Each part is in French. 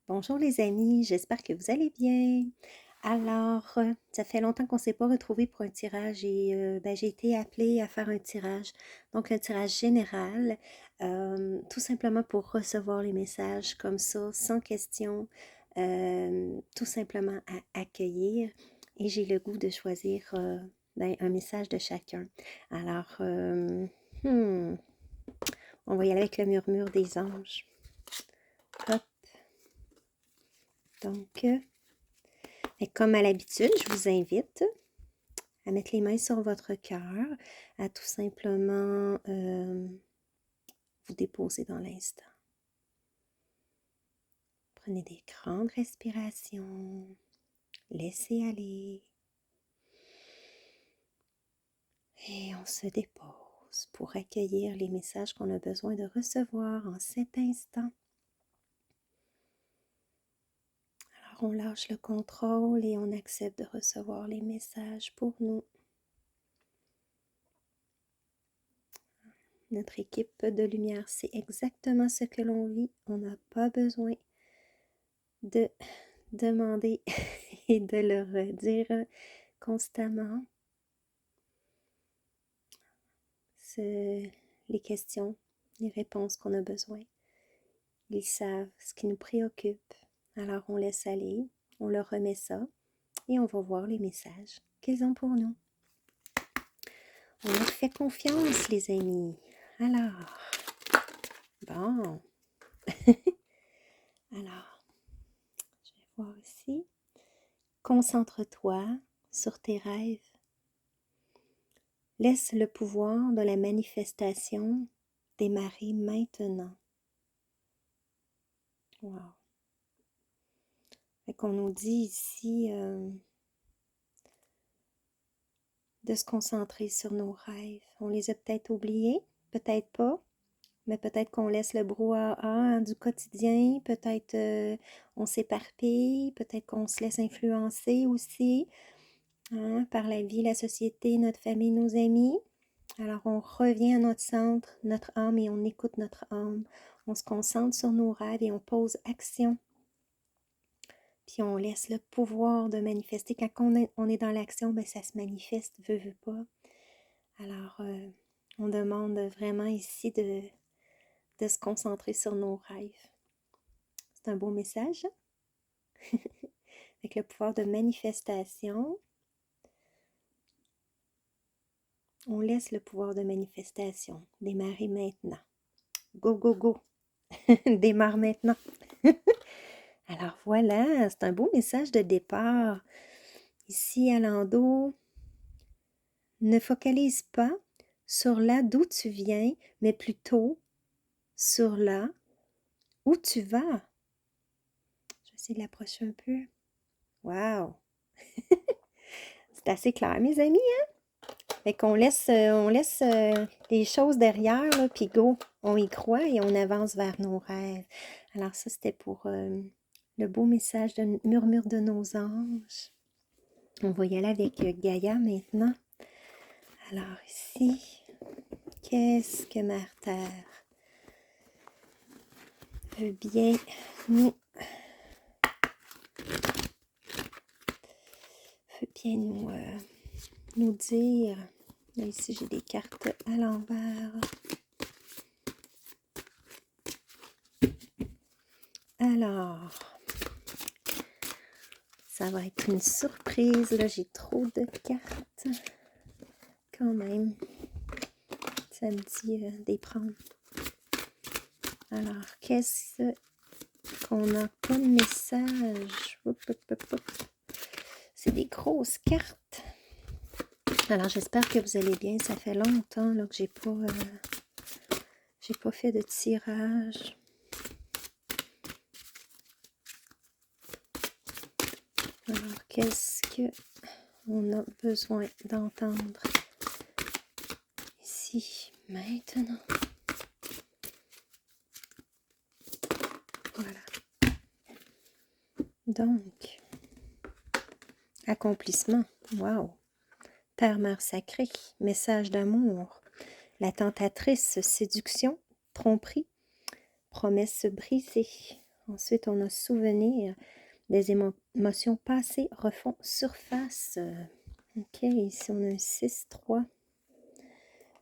Bonjour les amis, j'espère que vous allez bien. Alors, ça fait longtemps qu'on ne s'est pas retrouvés pour un tirage et j'ai été appelée à faire un tirage. Donc, un tirage général, tout simplement pour recevoir les messages comme ça, sans question, tout simplement à accueillir. Et j'ai le goût de choisir un message de chacun. Alors, hmm, on va y aller avec le murmure des anges. Hop, donc... Et comme à l'habitude, je vous invite à mettre les mains sur votre cœur, à tout simplement vous déposer dans l'instant. Prenez des grandes respirations, laissez aller et on se dépose pour accueillir les messages qu'on a besoin de recevoir en cet instant. Alors on lâche le contrôle et on accepte de recevoir les messages pour nous. Notre équipe de lumière sait exactement ce que l'on vit. On n'a pas besoin de demander et de le redire constamment. Les questions, les réponses qu'on a besoin. Ils savent ce qui nous préoccupe. Alors on laisse aller, on leur remet ça et on va voir les messages qu'ils ont pour nous. On leur fait confiance, les amis. Alors, bon. Alors, je vais voir ici. Concentre-toi sur tes rêves. Laisse le pouvoir de la manifestation démarrer maintenant. Wow. Fait qu'on nous dit ici de se concentrer sur nos rêves. On les a peut-être oubliés, peut-être pas, mais peut-être qu'on laisse le brouhaha du quotidien, peut-être on s'éparpille, peut-être qu'on se laisse influencer aussi par la vie, la société, notre famille, nos amis. Alors on revient à notre centre, notre âme, et on écoute notre âme. On se concentre sur nos rêves et on pose action. Puis on laisse le pouvoir de manifester. Quand on est dans l'action, ça se manifeste, veut pas. Alors, on demande vraiment ici de se concentrer sur nos rêves. C'est un beau message. Avec le pouvoir de manifestation, on laisse le pouvoir de manifestation démarrer maintenant. Go, go, go! Démarre maintenant! Alors voilà, c'est un beau message de départ. Ici à l'endo, ne focalise pas sur là d'où tu viens, mais plutôt sur là où tu vas. Je vais essayer de l'approcher un peu. Wow! C'est assez clair, mes amis, hein? Fait qu'on laisse les choses derrière, là, puis go, on y croit et on avance vers nos rêves. Alors ça, c'était pour le beau message de murmure de nos anges. On va y aller avec Gaïa maintenant. Alors ici, qu'est-ce que Mère Terre veut bien nous dire. Là, ici, j'ai des cartes à l'envers. Alors, ça va être une surprise. Là, j'ai trop de cartes. Quand même, ça me dit d'y prendre. Alors, qu'est-ce qu'on a comme message? C'est des grosses cartes. Alors, j'espère que vous allez bien. Ça fait longtemps là, que j'ai pas fait de tirage. Alors, qu'est-ce qu'on a besoin d'entendre ici, maintenant? Voilà. Donc, accomplissement. Wow! Terre-mère sacrée, message d'amour. La tentatrice, séduction, tromperie, promesse brisée. Ensuite, on a souvenir. Des émotions passées refont surface. OK, ici, on a un 6, 3,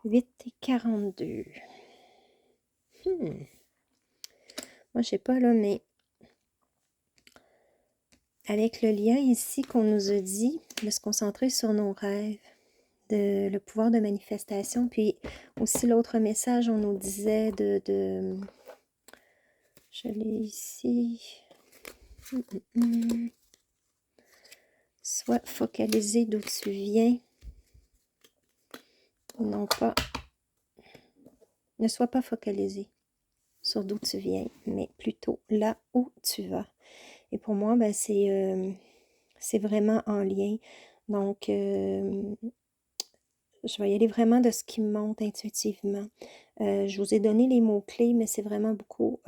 8 et 42. Moi, je sais pas, là, mais avec le lien ici qu'on nous a dit de se concentrer sur nos rêves, le pouvoir de manifestation, puis aussi l'autre message, on nous disait je l'ai ici, sois focalisé d'où tu viens, non pas, ne sois pas focalisé sur d'où tu viens, mais plutôt là où tu vas. Et pour moi, ben, c'est vraiment en lien. Donc, je vais y aller vraiment de ce qui me monte intuitivement. Je vous ai donné les mots-clés, mais c'est vraiment beaucoup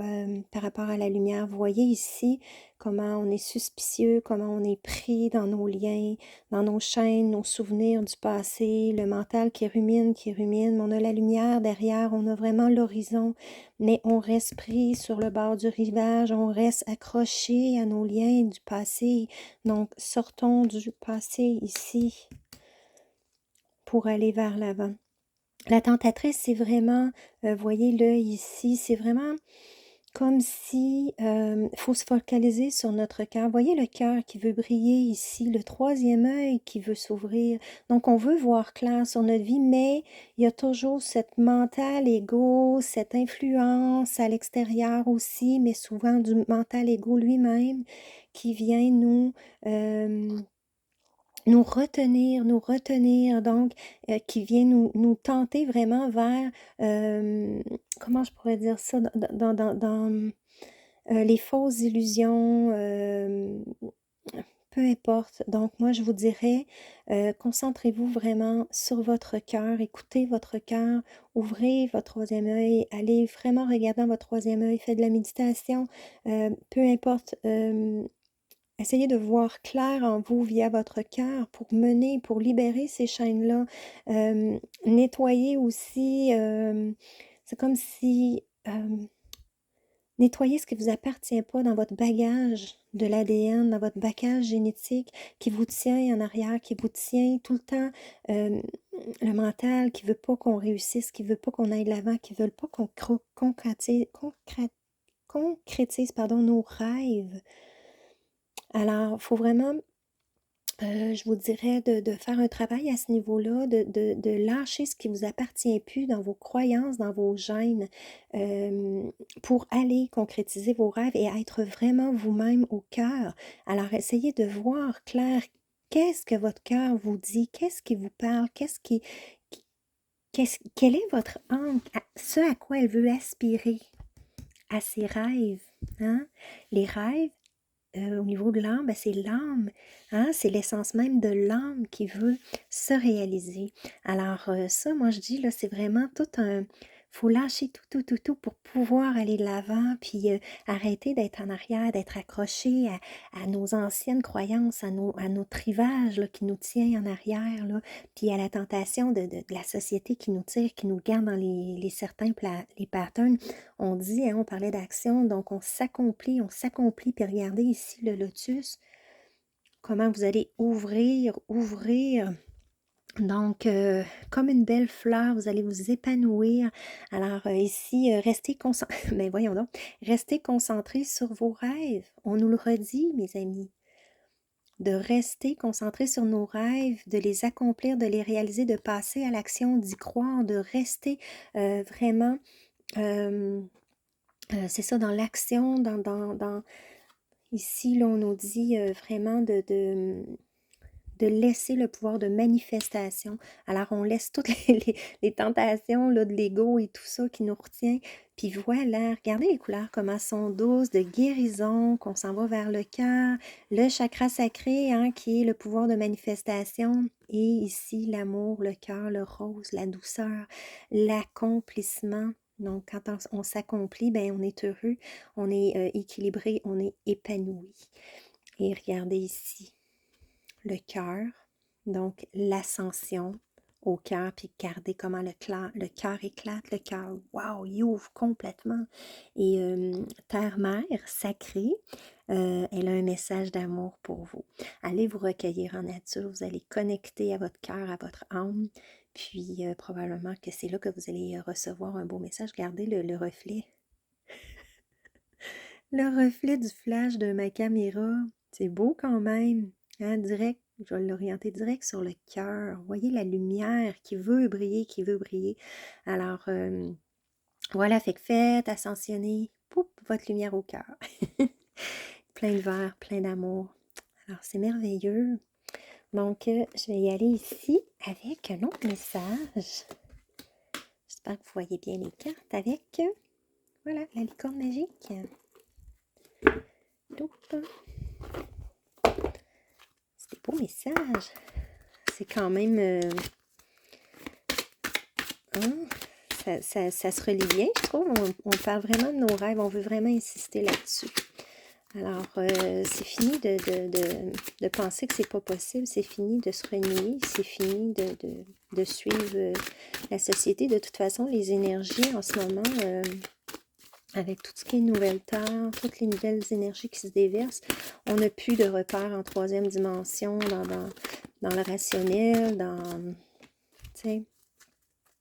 par rapport à la lumière. Vous voyez ici comment on est suspicieux, comment on est pris dans nos liens, dans nos chaînes, nos souvenirs du passé, le mental qui rumine, mais on a la lumière derrière, on a vraiment l'horizon, mais on reste pris sur le bord du rivage, on reste accroché à nos liens du passé. Donc, sortons du passé ici pour aller vers l'avant. La tentatrice, c'est vraiment, voyez-le ici, c'est vraiment comme si faut se focaliser sur notre cœur. Voyez le cœur qui veut briller ici, le troisième œil qui veut s'ouvrir. Donc, on veut voir clair sur notre vie, mais il y a toujours cette mental ego, cette influence à l'extérieur aussi, mais souvent du mental ego lui-même qui vient nous retenir, donc qui vient nous tenter vraiment vers, comment je pourrais dire ça, dans les fausses illusions, peu importe. Donc moi, je vous dirais, concentrez-vous vraiment sur votre cœur, écoutez votre cœur, ouvrez votre troisième œil, allez vraiment regarder dans votre troisième œil, faites de la méditation, peu importe. Essayez de voir clair en vous via votre cœur pour mener, pour libérer ces chaînes-là. Nettoyer aussi, c'est comme si nettoyer ce qui ne vous appartient pas dans votre bagage de l'ADN, dans votre bagage génétique qui vous tient en arrière, qui vous tient tout le temps, le mental qui ne veut pas qu'on réussisse, qui ne veut pas qu'on aille de l'avant, qui ne veut pas qu'on concrétise nos rêves. Alors, il faut vraiment, je vous dirais, de faire un travail à ce niveau-là, de lâcher ce qui ne vous appartient plus dans vos croyances, dans vos gènes, pour aller concrétiser vos rêves et être vraiment vous-même au cœur. Alors, essayez de voir clair, qu'est-ce que votre cœur vous dit, qu'est-ce qui vous parle, quel est votre âme, ce à quoi elle veut aspirer, à ses rêves. Hein? Les rêves, au niveau de l'âme, c'est l'âme, hein? C'est l'essence même de l'âme qui veut se réaliser. Alors ça, moi je dis, là, c'est vraiment tout un... faut lâcher tout pour pouvoir aller de l'avant, puis arrêter d'être en arrière, d'être accroché à nos anciennes croyances, à notre rivage là, qui nous tient en arrière, là, puis à la tentation de la société qui nous tire, qui nous garde dans les certains les patterns. On dit, hein, on parlait d'action, donc on s'accomplit, puis regardez ici le lotus, comment vous allez ouvrir, donc comme une belle fleur, vous allez vous épanouir. Alors ici, restez concentrés, mais voyons donc, restez concentrés sur vos rêves. On nous le redit, mes amis, de rester concentrés sur nos rêves, de les accomplir, de les réaliser, de passer à l'action, d'y croire, de rester vraiment... c'est ça, dans l'action, ici, là, on nous dit vraiment de laisser le pouvoir de manifestation. Alors, on laisse toutes les tentations là, de l'ego et tout ça qui nous retient. Puis voilà, regardez les couleurs, comment elles sont douces, de guérison, qu'on s'en va vers le cœur, le chakra sacré, hein, qui est le pouvoir de manifestation. Et ici, l'amour, le cœur, le rose, la douceur, l'accomplissement. Donc, quand on s'accomplit, ben, on est heureux, on est équilibré, on est épanoui. Et regardez ici, le cœur, donc l'ascension au cœur, puis regardez comment le cœur éclate, le cœur, wow, il ouvre complètement. Et Terre-Mère sacrée, elle a un message d'amour pour vous. Allez vous recueillir en nature, vous allez connecter à votre cœur, à votre âme, puis probablement que c'est là que vous allez recevoir un beau message. Regardez le reflet. Le reflet du flash de ma caméra, c'est beau quand même, hein, direct, je vais l'orienter direct sur le cœur. Voyez la lumière qui veut briller, qui veut briller. Alors, voilà, fait que faites ascensionner, poup, votre lumière au cœur. Plein de verre, plein d'amour. Alors, c'est merveilleux. Donc, je vais y aller ici avec un autre message. J'espère que vous voyez bien les cartes avec, voilà, la licorne magique. C'est des beaux messages. C'est quand même... ça se relie bien, je trouve. On parle vraiment de nos rêves. On veut vraiment insister là-dessus. Alors, c'est fini de penser que c'est pas possible. C'est fini de se renier. C'est fini de suivre la société. De toute façon, les énergies en ce moment... avec tout ce qui est nouvelle terre, toutes les nouvelles énergies qui se déversent, on n'a plus de repères en troisième dimension, dans le rationnel, tu sais.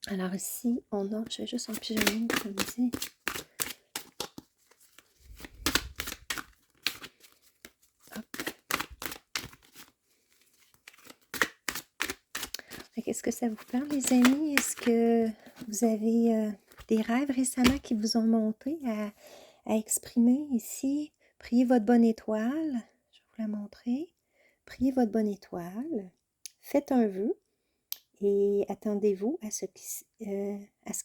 Alors ici, on a, je vais juste empigeonner, comme dit. Est-ce que ça vous parle, les amis? Est-ce que vous avez des rêves récemment qui vous ont monté à exprimer ici? Priez votre bonne étoile. Je vais vous la montrer. Priez votre bonne étoile. Faites un vœu. Et attendez-vous à ce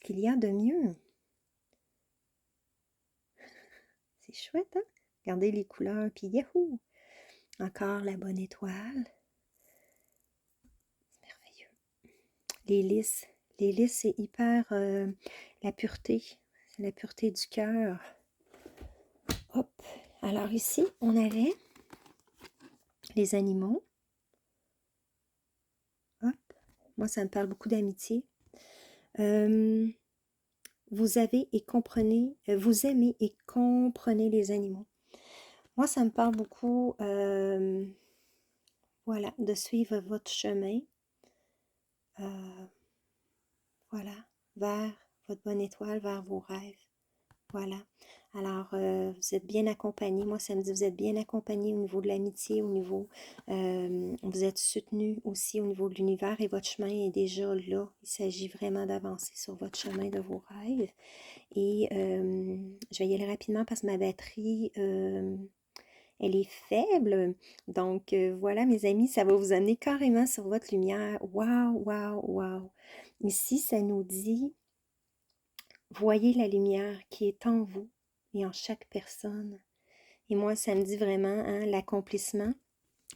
qu'il y a de mieux. C'est chouette, hein? Regardez les couleurs, puis yahoo! Encore la bonne étoile. C'est merveilleux. Les lys, c'est hyper la pureté. C'est la pureté du cœur. Hop! Alors ici, on avait les animaux. Hop! Moi, ça me parle beaucoup d'amitié. Vous avez et comprenez, vous aimez et comprenez les animaux. Moi, ça me parle beaucoup, voilà, de suivre votre chemin, voilà, vers votre bonne étoile, vers vos rêves. Voilà. Alors, vous êtes bien accompagné. Moi, ça me dit, vous êtes bien accompagné au niveau de l'amitié, au niveau, vous êtes soutenu aussi au niveau de l'univers et votre chemin est déjà là. Il s'agit vraiment d'avancer sur votre chemin de vos rêves. Et je vais y aller rapidement parce que ma batterie, elle est faible. Donc, voilà, mes amis, ça va vous amener carrément sur votre lumière. Waouh, waouh, waouh. Ici, ça nous dit, voyez la lumière qui est en vous et en chaque personne. Et moi, ça me dit vraiment hein, l'accomplissement,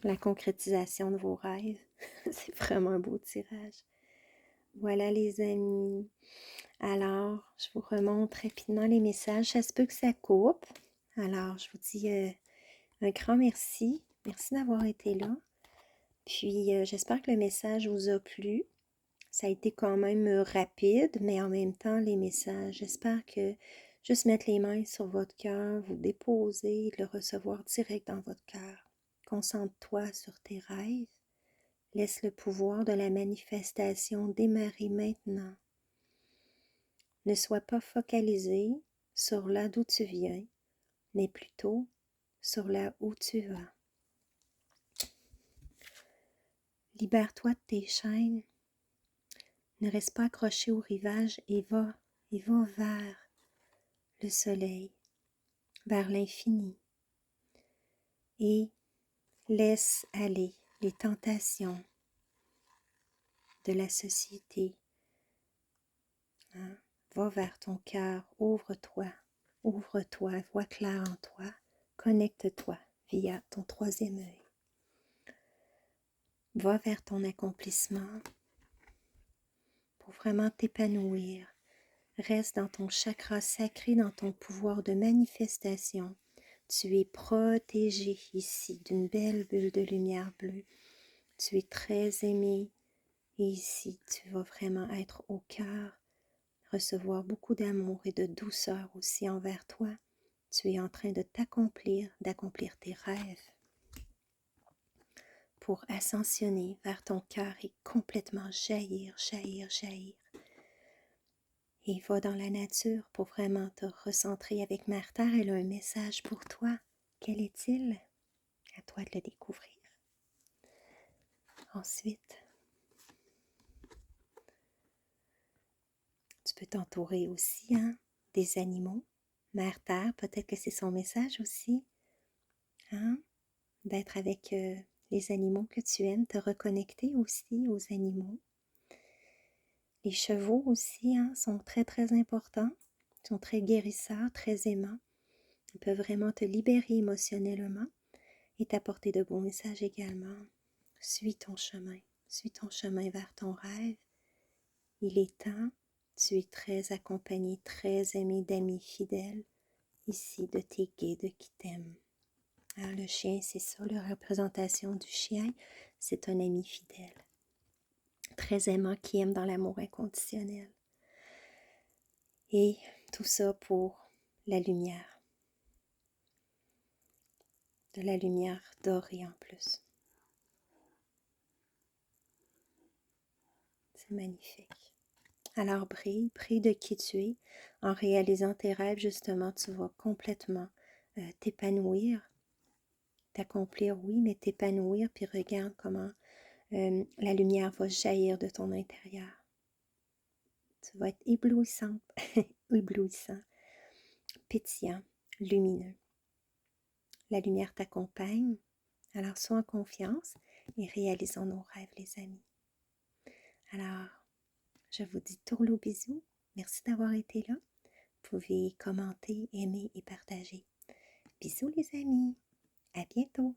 la concrétisation de vos rêves. C'est vraiment un beau tirage. Voilà, les amis. Alors, je vous remonte rapidement les messages. Ça se peut que ça coupe. Alors, je vous dis un grand merci. Merci d'avoir été là. Puis, j'espère que le message vous a plu. Ça a été quand même rapide, mais en même temps, les messages, j'espère que juste mettre les mains sur votre cœur, vous déposer, le recevoir direct dans votre cœur. Concentre-toi sur tes rêves. Laisse le pouvoir de la manifestation démarrer maintenant. Ne sois pas focalisé sur là d'où tu viens, mais plutôt sur là où tu vas. Libère-toi de tes chaînes. Ne reste pas accroché au rivage et va vers le soleil, vers l'infini. Et laisse aller les tentations de la société. Hein? Va vers ton cœur, ouvre-toi, vois clair en toi, connecte-toi via ton troisième œil. Va vers ton accomplissement pour vraiment t'épanouir. Reste dans ton chakra sacré, dans ton pouvoir de manifestation. Tu es protégé ici d'une belle bulle de lumière bleue. Tu es très aimé, Et ici, tu vas vraiment être au cœur, recevoir beaucoup d'amour et de douceur aussi envers toi. Tu es en train de d'accomplir tes rêves pour ascensionner vers ton cœur et complètement jaillir. Et va dans la nature pour vraiment te recentrer avec Mère Terre. Elle a un message pour toi. Quel est-il? À toi de le découvrir. Ensuite, tu peux t'entourer aussi des animaux. Mère Terre, peut-être que c'est son message aussi. D'être avec les animaux que tu aimes, te reconnecter aussi aux animaux. Les chevaux aussi sont très très importants, ils sont très guérisseurs, très aimants. Ils peuvent vraiment te libérer émotionnellement et t'apporter de bons messages également. Suis ton chemin vers ton rêve. Il est temps, tu es très accompagné, très aimé d'amis fidèles, ici de tes guides qui t'aiment. Alors le chien, c'est ça, la représentation du chien, c'est un ami fidèle, très aimant, qui aime dans l'amour inconditionnel. Et tout ça pour la lumière, de la lumière dorée en plus. C'est magnifique. Alors brille de qui tu es. En réalisant tes rêves, justement, tu vas complètement t'épanouir, t'accomplir, oui, mais t'épanouir, puis regarde comment la lumière va jaillir de ton intérieur. Tu vas être éblouissante, éblouissant, pétillant, lumineux. La lumière t'accompagne, alors sois en confiance et réalisons nos rêves, les amis. Alors, je vous dis tourlou bisous. Merci d'avoir été là. Vous pouvez commenter, aimer et partager. Bisous les amis. À bientôt.